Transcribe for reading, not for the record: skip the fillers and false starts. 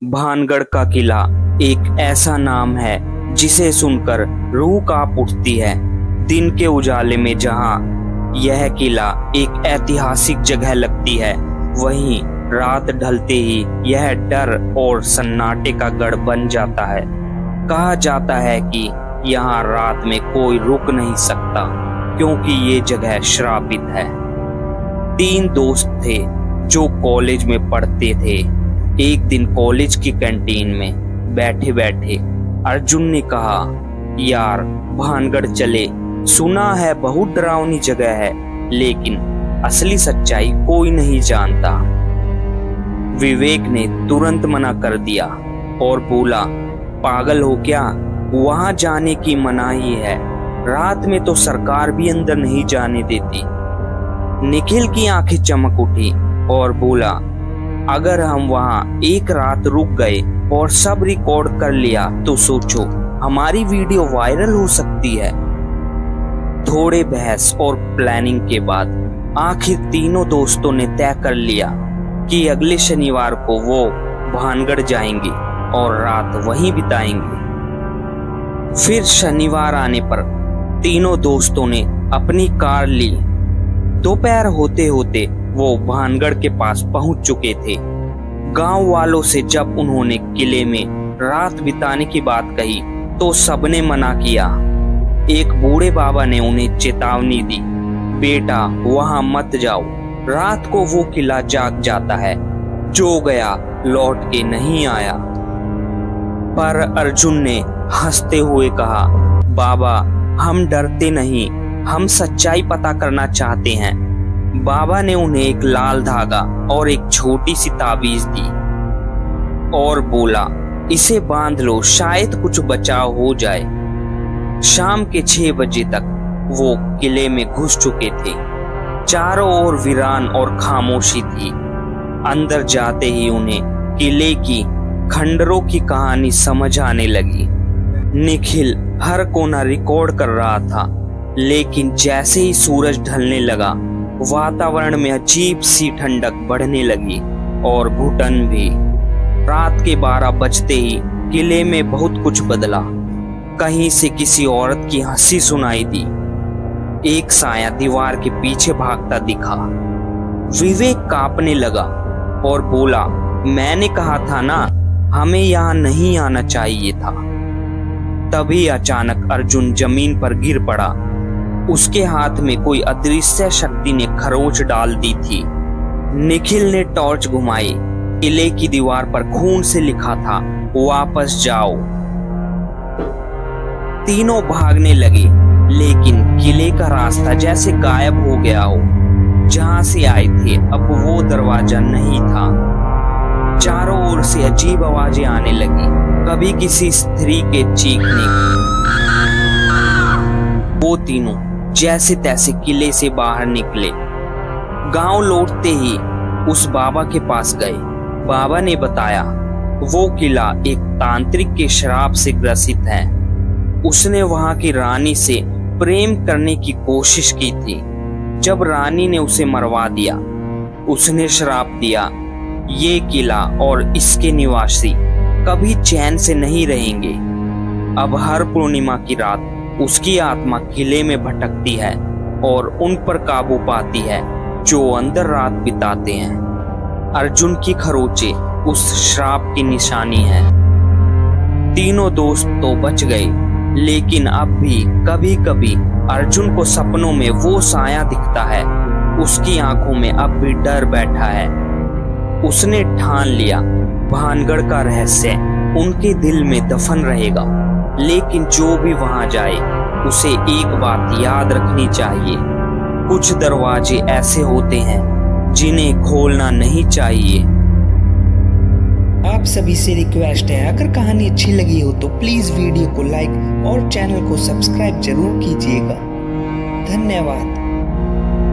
भानगढ़ का किला एक ऐसा नाम है जिसे सुनकर रूह कांप उठती है। दिन के उजाले में जहां यह किला एक ऐतिहासिक जगह लगती है, वहीं रात ढलते ही यह डर और सन्नाटे का गढ़ बन जाता है। कहा जाता है कि यहाँ रात में कोई रुक नहीं सकता क्योंकि ये जगह श्रापित है। 3 दोस्त थे जो कॉलेज में पढ़ते थे। एक दिन कॉलेज की कैंटीन में बैठे बैठे अर्जुन ने कहा, यार भानगढ़ चले, सुना है बहुत डरावनी जगह है, लेकिन असली सच्चाई कोई नहीं जानता। विवेक ने तुरंत मना कर दिया और बोला, पागल हो क्या, वहां जाने की मनाही है, रात में तो सरकार भी अंदर नहीं जाने देती। निखिल की आंखें चमक उठी और बोला, अगर हम वहां एक रात रुक गए और सब रिकॉर्ड कर लिया तो सोचो, हमारी वीडियो वायरल हो सकती है। थोड़े बहस और प्लानिंग के बाद आखिर तीनों दोस्तों ने तय कर लिया कि अगले शनिवार को वो भानगढ़ जाएंगे और रात वहीं बिताएंगे। फिर शनिवार आने पर तीनों दोस्तों ने अपनी कार ली। दोपहर होते होते वो भानगढ़ के पास पहुंच चुके थे। गांव वालों से जब उन्होंने किले में रात बिताने की बात कही तो सबने मना किया। एक बूढ़े बाबा ने उन्हें चेतावनी दी, बेटा वहां मत जाओ, रात को वो किला जाग जाता है, जो गया लौट के नहीं आया। पर अर्जुन ने हंसते हुए कहा, बाबा हम डरते नहीं, हम सच्चाई पता करना चाहते हैं। बाबा ने उन्हें एक लाल धागा और एक छोटी सी ताबीज दी और बोला, इसे बांध लो, शायद कुछ बचाव हो जाए। शाम के 6 बजे तक वो किले में घुस चुके थे। चारों ओर वीरान और खामोशी थी। अंदर जाते ही उन्हें किले की खंडरों की कहानी समझ आने लगी। निखिल हर कोना रिकॉर्ड कर रहा था, लेकिन जैसे ही सूरज ढलने लगा, वातावरण में अजीब सी ठंडक बढ़ने लगी और घुटन भी। रात के 12 बजते ही किले में बहुत कुछ बदला। कहीं से किसी औरत की हंसी सुनाई दी। एक साया दीवार के पीछे भागता दिखा। विवेक कांपने लगा और बोला, मैंने कहा था ना, हमें यहाँ नहीं आना चाहिए था। तभी अचानक अर्जुन जमीन पर गिर पड़ा। उसके हाथ में कोई अदृश्य शक्ति ने खरोंच डाल दी थी। निखिल ने टॉर्च घुमाई। किले की दीवार पर खून से लिखा था, वापस जाओ। तीनों भागने लगे, लेकिन किले का रास्ता जैसे गायब हो गया हो। जहां से आए थे अब वो दरवाजा नहीं था। चारों ओर से अजीब आवाजें आने लगी, कभी किसी स्त्री के चीखने। वो तीनों जैसे तैसे किले से बाहर निकले। गांव लौटते ही उस बाबा के पास गए। बाबा ने बताया, वो किला एक तांत्रिक के श्राप से ग्रसित है। उसने वहां की रानी से प्रेम करने की कोशिश की थी। जब रानी ने उसे मरवा दिया, उसने श्राप दिया, ये किला और इसके निवासी कभी चैन से नहीं रहेंगे। अब हर पूर्णिमा की रात उसकी आत्मा किले में भटकती है और उन पर काबू पाती है जो अंदर रात बिताते हैं। अर्जुन की खरोंचे उस श्राप की निशानी है। तीनों दोस्त तो बच गए, लेकिन अब भी कभी कभी अर्जुन को सपनों में वो साया दिखता है। उसकी आंखों में अब भी डर बैठा है। उसने ठान लिया, भानगढ़ का रहस्य उनके दिल में दफन रहेगा, लेकिन जो भी वहां जाए उसे एक बात याद रखनी चाहिए, कुछ दरवाजे ऐसे होते हैं जिन्हें खोलना नहीं चाहिए। आप सभी से रिक्वेस्ट है, अगर कहानी अच्छी लगी हो तो प्लीज वीडियो को लाइक और चैनल को सब्सक्राइब जरूर कीजिएगा। धन्यवाद।